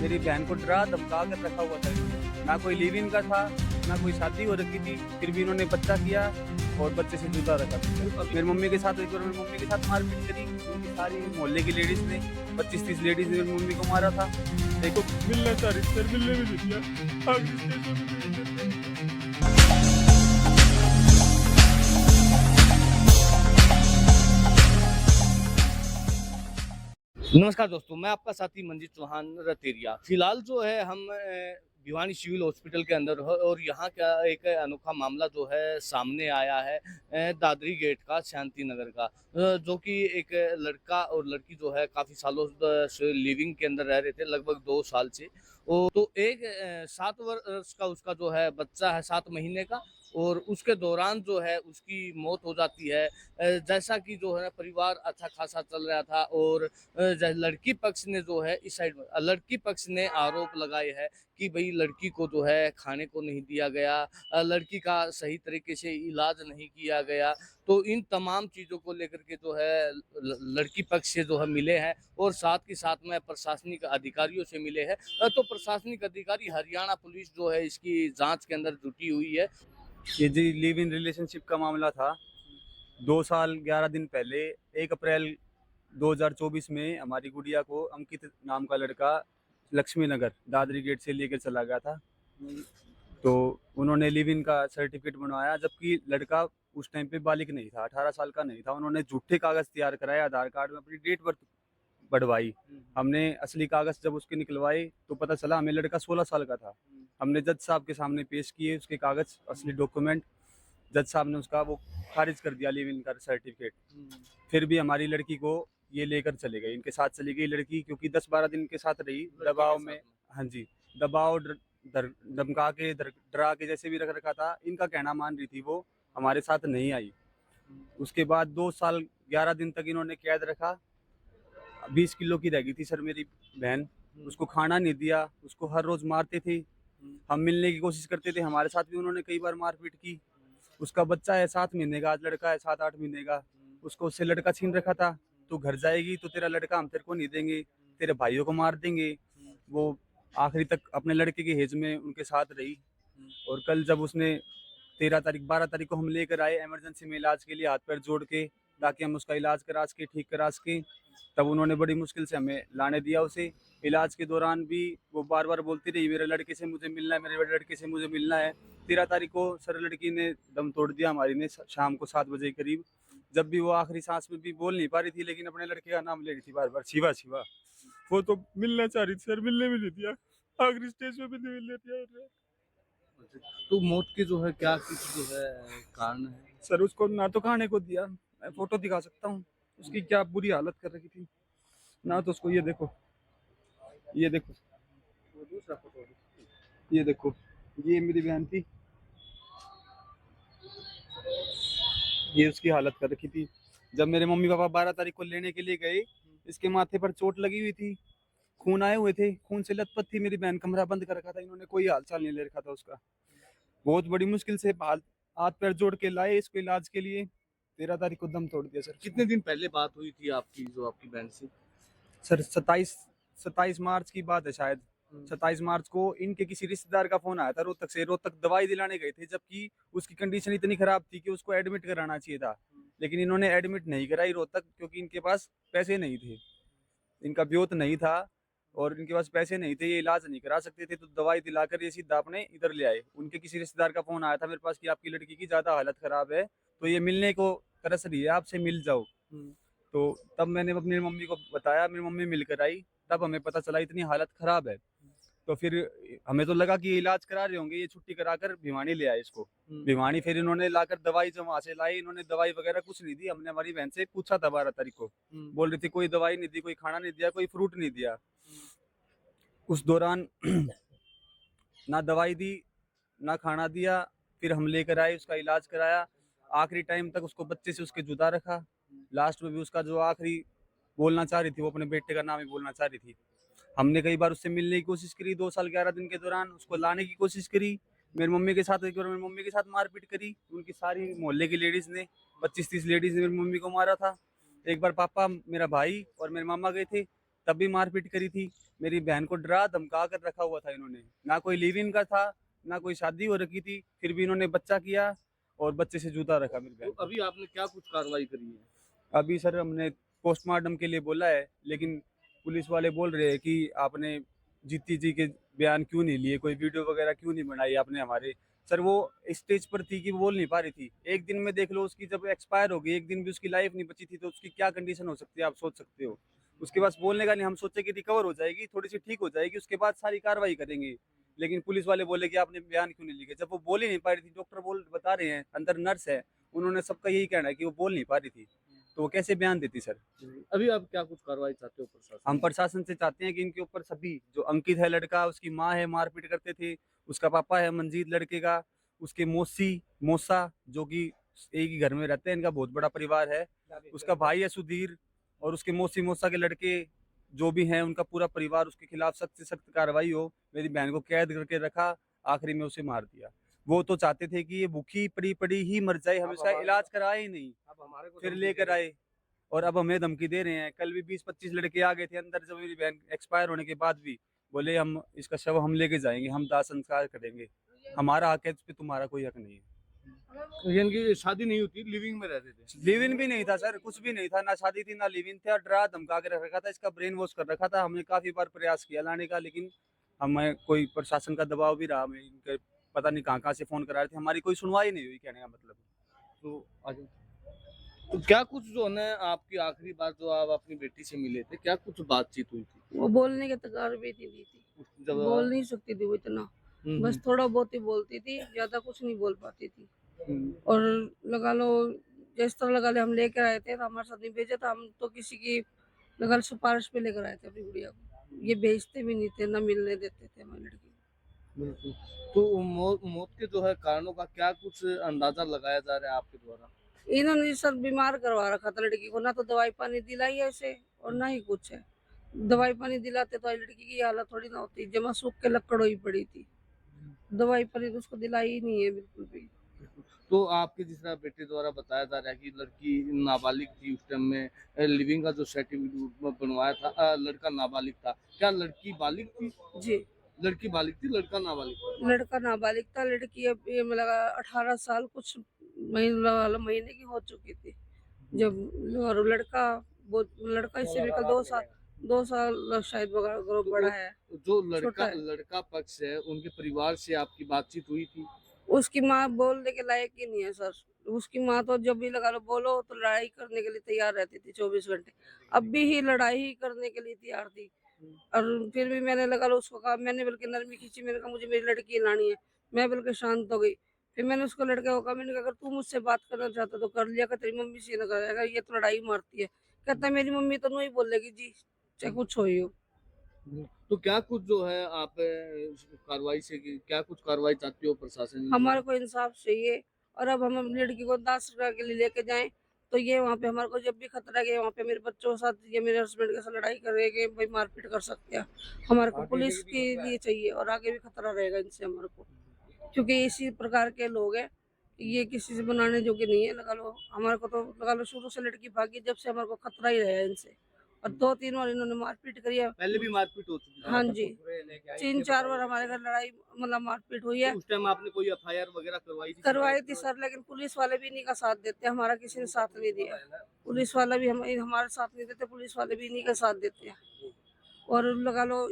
मेरी बहन को डरा धमका कर रखा हुआ था इन्होंने। ना कोई लिव इन का था, ना कोई शादी हो रखी थी, फिर भी इन्होंने बच्चा किया और बच्चे से जुदा रखा था। मेरी मम्मी के साथ एक बार मेरी मम्मी के साथ मारपीट करी, उनकी सारी मोहल्ले की लेडीज ने 25-30 लेडीज ने मेरी मम्मी को मारा था। देखो मिलना चाह रही सर, मिलने भी नहीं दिया। आखिरी स्टेज में भी नहीं दिया। नमस्कार दोस्तों, मैं आपका साथी मंजीत चौहान रतेरिया। फिलहाल जो है हम भिवानी सिविल हॉस्पिटल के अंदर हो और यहाँ का एक अनोखा मामला जो है सामने आया है दादरी गेट का, शांति नगर का, जो कि एक लड़का और लड़की जो है काफ़ी सालों से लिविंग के अंदर रह रहे थे, लगभग 2 साल से। और तो एक 7 वर्ष का उसका जो है बच्चा है, 7 महीने का, और उसके दौरान जो है उसकी मौत हो जाती है। जैसा कि जो है परिवार अच्छा खासा चल रहा था और लड़की पक्ष ने जो है इस साइड में लड़की पक्ष ने आरोप लगाए हैं कि भाई लड़की को जो है खाने को नहीं दिया गया, लड़की का सही तरीके से इलाज नहीं किया गया। तो इन तमाम चीज़ों को लेकर के जो है लड़की पक्ष से जो है मिले हैं और साथ के साथ में प्रशासनिक अधिकारियों से मिले हैं। तो प्रशासनिक अधिकारी हरियाणा पुलिस जो है इसकी जांच के अंदर जुटी हुई है। ये जी लिव इन रिलेशनशिप का मामला था। 2 साल 11 दिन पहले 1 अप्रैल 2024 में हमारी गुड़िया को अंकित नाम का लड़का लक्ष्मी नगर दादरी गेट से लेकर चला गया था। तो उन्होंने लिव इन का सर्टिफिकेट बनवाया, जबकि लड़का उस टाइम पे बालिग नहीं था, 18 साल का नहीं था। उन्होंने झूठे कागज़ तैयार कराए, आधार कार्ड में अपनी डेट बर्थ बढ़वाई। हमने असली कागज़ जब उसके निकलवाए तो पता चला हमें लड़का 16 साल का था। हमने जज साहब के सामने पेश किए उसके कागज़, असली डॉक्यूमेंट। जज साहब ने उसका वो खारिज कर दिया लिव इन का सर्टिफिकेट। फिर भी हमारी लड़की को ये लेकर चले गए, इनके साथ चली गई लड़की, क्योंकि 10-12 दिन के साथ रही दबाव में। हाँ जी, दबाव धमका के डरा के जैसे भी रख रखा था। इनका कहना मान रही थी, वो हमारे साथ नहीं आई। उसके बाद 2 साल 11 दिन तक इन्होंने कैद रखा। 20 किलो की रह गई थी सर मेरी बहन, उसको खाना नहीं दिया, उसको हर रोज़ मारते थे। हम मिलने की कोशिश करते थे, हमारे साथ भी उन्होंने कई बार मारपीट की। उसका बच्चा है 7 महीने का, आज लड़का है 7-8 महीने का। उसको उससे लड़का छीन रखा था। तू घर जाएगी तो तेरा लड़का हम तेरे को नहीं देंगे, तेरे भाइयों को मार देंगे। वो आखिरी तक अपने लड़के के हेज में उनके साथ रही। और कल जब उसने 13 तारीख 12 तारीख को हम लेकर आए इमरजेंसी में इलाज के लिए, हाथ पैर जोड़ के, ताकि हम उसका इलाज करा सके, ठीक करा सके। तब उन्होंने बड़ी मुश्किल से हमें लाने दिया उसे। इलाज के दौरान भी वो बार बार बोलती रही, मेरे लड़के से मुझे मिलना है, मेरे लड़के से मुझे मिलना है। 13 तारीख को सर लड़की ने दम तोड़ दिया हमारी ने, शाम को 7 बजे करीब। जब भी वो आखिरी सांस में भी बोल नहीं पा रही थी, लेकिन अपने लड़के का नाम ले रही थी बार बार, शिवा शिवा। वो तो मिलना चाह रही थी सर, मिलने भी नहीं दिया। आखिरी स्टेज में भी नहीं मिलने दिया। तो मौत के जो है क्या कुछ जो है कारण है? सर उसको ना तो खाने को दिया, मैं फोटो दिखा सकता हूँ उसकी क्या बुरी हालत कर रखी थी ना। तो उसको ये देखो, ये देखो, वो दूसरा फोटो ये देखो, ये मेरी बहन थी, ये उसकी हालत कर रखी थी। जब मेरे मम्मी पापा 12 तारीख को लेने के लिए गए, इसके माथे पर चोट लगी हुई थी, खून आए हुए थे, खून से लथपथ थी मेरी बहन। कमरा बंद कर रखा था इन्होंने, कोई हाल चाल नहीं ले रखा था उसका। बहुत बड़ी मुश्किल से हाथ पैर जोड़ के लाए इसको इलाज के लिए। 13 तारीख को दम तोड़ दिया सर। कितने दिन पहले बात हुई थी आपकी जो आपकी बहन से? सर 27 मार्च की बात है शायद। 27 मार्च को इनके किसी रिश्तेदार का फोन आया था रोहतक से। रोहतक दवाई दिलाने गए थे, जबकि उसकी कंडीशन इतनी खराब थी कि उसको एडमिट कराना चाहिए था, लेकिन इन्होंने एडमिट नहीं कराई रोहतक, क्योंकि इनके पास पैसे नहीं थे, इनका ब्योत नहीं था और इनके पास पैसे नहीं थे, ये इलाज नहीं करा सकते थे। तो दवाई दिलाकर ये सीधा अपने इधर ले आए। उनके किसी रिश्तेदार का फोन आया था मेरे पास कि आपकी लड़की की ज़्यादा हालत ख़राब है, तो ये मिलने को तरस रही है, आपसे मिल जाओ। तो तब मैंने अपनी मम्मी को बताया, मेरी मम्मी मिलकर आई। तब हमें पता चला इतनी हालत ख़राब है। तो फिर हमें तो लगा कि ये इलाज करा रहे होंगे, ये छुट्टी कराकर भिवानी ले आए इसको। भिवानी फिर इन्होंने लाकर दवाई जो वहाँ से लाई, इन्होंने दवाई वगैरह कुछ नहीं दी। हमने हमारी बहन से पूछा था 12 तारीख को, बोल रही थी कोई दवाई नहीं दी, कोई खाना नहीं दिया, कोई फ्रूट नहीं दिया। उस दौरान ना दवाई दी, ना खाना दिया। फिर हम लेकर आए, उसका इलाज कराया। आखिरी टाइम तक उसको बच्चे से उसके जुदा रखा। लास्ट में भी उसका जो आखिरी बोलना चाह रही थी, वो अपने बेटे का नाम ही बोलना चाह रही थी। हमने कई बार उससे मिलने की कोशिश करी 2 साल 11 दिन के दौरान, उसको लाने की कोशिश करी। मेरी मम्मी के साथ एक बार मेरी मम्मी के साथ मारपीट करी, उनकी सारी मोहल्ले की लेडीज़ ने, 25-30 लेडीज़ ने मेरी मम्मी को मारा था। एक बार पापा, मेरा भाई और मेरे मामा गए थे, तब भी मारपीट करी थी। मेरी बहन को डरा धमका कर रखा हुआ था इन्होंने, ना कोई लिव इन का था, ना कोई शादी हो रखी थी, फिर भी इन्होंने बच्चा किया और बच्चे से जुदा रखा मेरी तो बहन को। अभी आपने क्या कुछ कार्रवाई करी है? अभी सर हमने पोस्टमार्टम के लिए बोला है, लेकिन पुलिस वाले बोल रहे हैं कि आपने जीती जी के बयान क्यों नहीं लिए, कोई वीडियो वगैरह क्यों नहीं बनाई आपने हमारे। सर वो स्टेज पर थी कि वो बोल नहीं पा रही थी। एक दिन में देख लो उसकी जब एक्सपायर हो गई, एक दिन भी उसकी लाइफ नहीं बची थी, तो उसकी क्या कंडीशन हो सकती है आप सोच सकते हो। उसके पास बोलने का नहीं, हम सोचे कि रिकवर हो जाएगी, थोड़ी सी ठीक हो जाएगी, उसके बाद सारी कार्रवाई करेंगे। लेकिन पुलिस वाले बोले कि आपने बयान क्यों नहीं लिए, जब वो बोल ही नहीं पा रही थी। डॉक्टर बता रहे हैं, अंदर नर्स है, उन्होंने सबका यही कहना है कि वो बोल नहीं पा रही थी, तो वो कैसे बयान देती सर। अभी आप क्या कुछ कार्रवाई चाहते हो प्रशासन? हम प्रशासन से चाहते हैं कि इनके ऊपर सभी, जो अंकित है लड़का, उसकी माँ है मारपीट करते थे, उसका पापा है मंजीत लड़के का, उसके मौसा जो कि एक ही घर में रहते हैं, इनका बहुत बड़ा परिवार है, उसका भाई है सुधीर, और उसके मौसा के लड़के जो भी हैं, उनका पूरा परिवार, उसके खिलाफ सख्त से सख्त कार्रवाई हो। मेरी बहन को कैद करके रखा, आखिरी में उसे मार दिया। वो तो चाहते थे कि ये भूखी पड़ी पड़ी ही मर जाए, हम इसका इलाज कराए ही नहीं, फिर लेकर आए और अब हमें धमकी दे रहे हैं। कल भी 20-25 लड़के आ गए थे अंदर, जब मेरी बहन एक्सपायर होने के बाद भी बोले हम इसका शव हम लेके जाएंगे, हम दाह संस्कार करेंगे, हमारा हक है, इस पे तुम्हारा कोई हक नहीं है। यानी कि शादी नहीं होती, लिविंग में रहते थे? लिव इन भी नहीं था सर, कुछ भी नहीं था, ना शादी थी ना लिव इन था। डरा धमका के रख रखा था, इसका ब्रेन वॉश कर रखा था। हमने काफी बार प्रयास किया लाने का, लेकिन हमें कोई प्रशासन का दबाव भी रहा, हमें इनके पता नहीं कहाँ से फोन करा रहे थे, हमारी कोई सुनवाई नहीं हुई, कहने का मतलब। तो आगे तो क्या कुछ जो है ना, आपकी आखिरी बार जो आप अपनी बेटी से मिले थे, क्या कुछ बातचीत हुई थी? वो बोलने के तकार भी नहीं दी थी, जब बोल नहीं सकती थी वो इतना, बस थोड़ा बहुत ही बोलती थी, ज्यादा कुछ नहीं बोल पाती थी। और लगा लो जिस तरह लगा ले हम लेकर आए थे, तो हमारे साथ नहीं भेजा था, हम तो किसी की लगा लो सिफारिश पे लेकर आए थे अपनी गुड़िया को, ये भेजते भी नहीं थे, ना मिलने देते थे हमारी लड़की को। बिल्कुल। तो मौत के जो है कारणों का क्या कुछ अंदाजा लगाया जा रहा है आपके द्वारा? इन्होंने सर बीमार करवा रखा था लड़की को, ना तो दवाई पानी दिलाई है उसे और ना ही कुछ है। दवाई पानी दिलाते तो लड़की की हालत थोड़ी ना होती, जमा सूख के लकड़ हुई पड़ी थी। दवाई पानी तो उसको दिलाई ही नहीं है बिल्कुल भी। तो आपके जिस तरह बेटे द्वारा बताया जा रहा है कि लड़की नाबालिग थी उस टाइम में, लिविंग का जो सर्टिफिकेट बनवाया था, लड़का नाबालिग था, क्या लड़की बालिग थी? जी, लड़की बालिग थी, लड़का नाबालिग था? लड़का नाबालिग था, लड़की अब ये लगा 18 साल कुछ महीने की हो चुकी थी जब, और लड़का वो लड़का इससे भी 2 साल शायद बड़ा है। जो छोटा लड़का है। लड़का पक्ष है, उनके परिवार से आपकी बातचीत हुई थी? उसकी माँ बोलने के लायक ही नहीं है सर। उसकी माँ तो जब भी लगा लो बोलो तो लड़ाई करने के लिए तैयार रहती थी 24 घंटे। अब भी ही लड़ाई ही करने के लिए तैयार थी। और फिर भी मैंने लगा लो उसको कहा, मैंने बल्कि नरमी खींची, मैंने कहा मुझे मेरी लड़की लानी है। मैं बल्कि शांत हो गई। फिर मैंने उसको लड़के को कहा, मैंने कहा अगर तू मुझसे बात करना चाहता तो कर लिया कर, तेरी मम्मी से ना करेगा, ये तो लड़ाई मारती है। कहता है मेरी मम्मी तो नहीं बोलेगी जी, चाहे कुछ हो ही हो। तो क्या कुछ जो है आप कार्रवाई से क्या कुछ कार्रवाई चाहते हो प्रशासन से? हमारे को इंसाफ चाहिए। और अब हम अपनी लड़की को 10 रुपया के लिए लेके जाएं तो ये वहाँ पे हमारे को जब भी खतरा है कि वहाँ पे मेरे बच्चों के साथ ये मेरे हस्बैंड के साथ लड़ाई करेंगे, भाई मारपीट कर सकते हैं, हमारे को पुलिस के लिए चाहिए और आगे भी खतरा रहेगा इनसे हमारे को, क्योंकि इसी प्रकार के लोग हैं, ये किसी से बनाने जोगे नहीं है। लगा लो हमारे को तो लगा लो शुरू से लड़की भागी जब से हमारे को खतरा ही रहा है इनसे, और 2-3 बार इन्होंने मारपीट करी है। पहले भी मारपीट हो चुकी है? हाँ जी, 3-4 बार हमारे घर लड़ाई मतलब मारपीट हुई है। तो उस टाइम आपने कोई एफआईआर वगैरह करवाई थी? करवाई थी सर, लेकिन पुलिस वाले भी इन्हीं का साथ देते हैं, हमारा किसी ने साथ नहीं दिया। पुलिस वाला भी हमारे साथ नहीं देते, पुलिस वाले भी इन्हीं का साथ देते हैं। और लगा लो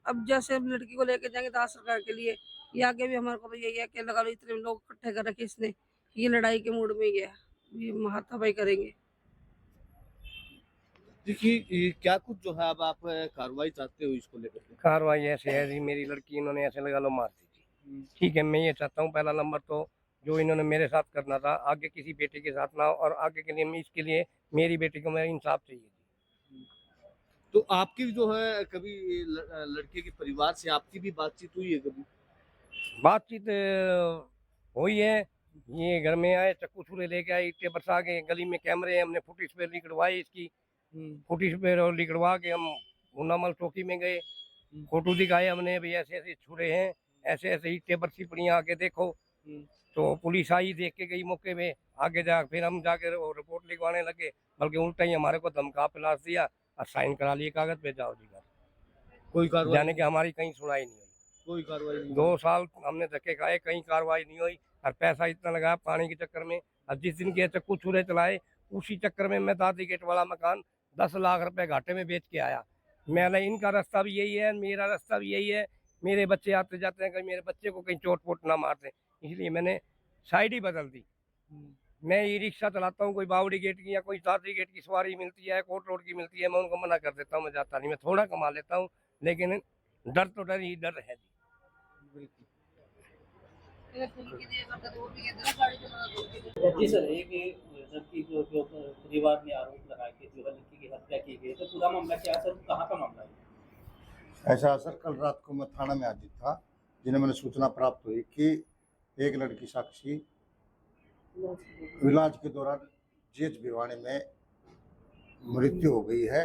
अब जैसे हम लड़की को लेके जाएंगे दाह सरकार के लिए, ये आगे भी हमारे को तो यही है कि लगा लो इतने लोग इकट्ठे कर रखे इसने, ये लड़ाई के मूड में ही है, ये हाथापाई करेंगे। देखिए ये क्या कुछ जो है अब आप कार्रवाई चाहते हो इसको लेकर के? कार्रवाई ऐसे है जी, मेरी लड़की इन्होंने ऐसे लगा लो मार दी थी। ठीक है, मैं ये चाहता हूँ पहला नंबर तो जो इन्होंने मेरे साथ करना था आगे किसी बेटे के साथ ना हो, और आगे के लिए मैं इसके लिए मेरी बेटी को मेरा इंसाफ चाहिए जी। तो आपकी जो है कभी लड़के के परिवार से आपकी भी बातचीत हुई है कभी? बातचीत हुई है, ये घर में आए, चक्कू छुरे लेके आए, ईंटें बरसा के, गली में कैमरे हैं, हमने फुटेज पे लिखवाई इसकी, फुटेज पे लिखवा के हम मुन्नामल चौकी में गए, फोटो दिखाए हमने, भाई ऐसे ऐसे छुरे हैं, ऐसे ऐसे ईंटें बरसी पड़ी हैं, आके देखो। तो पुलिस आई, देख के गई मौके पे, आगे जा फिर हम जाकर रिपोर्ट लिखवाने लगे, बल्कि उल्टा ही हमारे को धमका पिलास दिया और साइन करा लिए कागज पे, जाओ जी घर। कोई कार्रवाई जाने कि हमारी कहीं सुनाई नहीं हुई। कोई कार्रवाई नहीं 2 साल हमने धक्के खाए, कहीं कार्रवाई नहीं हुई और पैसा इतना लगाया पानी के चक्कर में। और जिस दिन के चक्कू छुरे चलाए उसी चक्कर में मैं दादी गेट वाला मकान 10 लाख रुपए घाटे में बेच के आया। मैंने इनका रास्ता भी यही है, मेरा रास्ता भी यही है, मेरे बच्चे आते जाते हैं, कहीं मेरे बच्चे को कहीं चोट पोट ना मार दें, इसलिए मैंने साइड ही बदल दी। मैं ई रिक्शा चलाता हूँ, कोई बावड़ी गेट की या कोई दादरी गेट की सवारी मिलती है, कोट रोड की मिलती है, मैं उनको मना कर देता हूँ, मैं जाता नहीं, मैं थोड़ा कमा लेता हूँ, लेकिन डर तो डर ही डर है जी। जी सर, एक लड़की जो परिवार ने आरोप लगाया कि जो है लड़की की हत्या की गई, तो पूरा मामला क्या है सर, कहाँ का मामला है? ऐसा सर, कल रात को मैं थाना में हाजिर था, जिन्हें मैंने सूचना प्राप्त हुई कि एक लड़की साक्षी इलाज के दौरान जीएच भिवानी में मृत्यु हो गई है,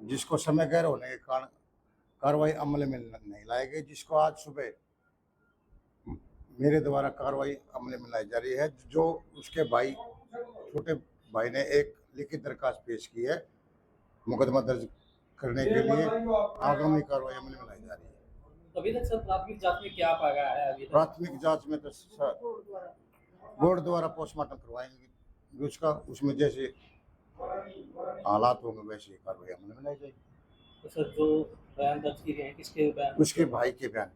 जिसको समय गैर होने के कारण कार्रवाई अमल में नहीं लाई गई, जिसको आज सुबह मेरे द्वारा कार्रवाई अमल में लाई जा रही है। जो उसके भाई, छोटे भाई ने एक लिखित दरखास्त पेश की है मुकदमा दर्ज करने के लिए, आगामी कार्रवाई अमल में लाई जा रही है। तो अभी तक सर प्राथमिक जांच में क्या पाया है? अभी तक प्राथमिक जांच में तो सर बोर्ड द्वारा पोस्टमार्टम करवाएंगे उसका, उसमें जैसे हालात होंगे वैसे कार्रवाई अमल में लाई जाएगी। तो सर जो बयान दर्ज किए गए हैं, किसके बयान? उसके भाई के बयान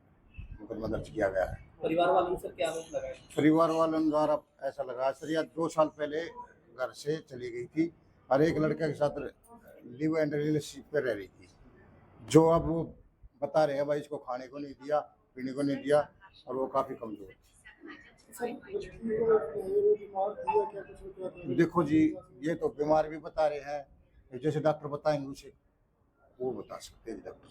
मुकदमा दर्ज किया गया है। परिवार वालों ने सर क्या आरोप लगाया? परिवार वालों द्वारा ऐसा लगा सर, या 2 साल पहले घर से चली गई थी और एक लड़के के साथ लिव एंड रिलेशनशिप पे रह रही थी, जो अब वो बता रहे हैं भाई इसको खाने को नहीं दिया, पीने को नहीं दिया और वो काफ़ी कमजोर थी। देखो जी, ये तो बीमार भी बता रहे हैं, जैसे डॉक्टर बताएंगे उसे वो बता सकते हैं डॉक्टर।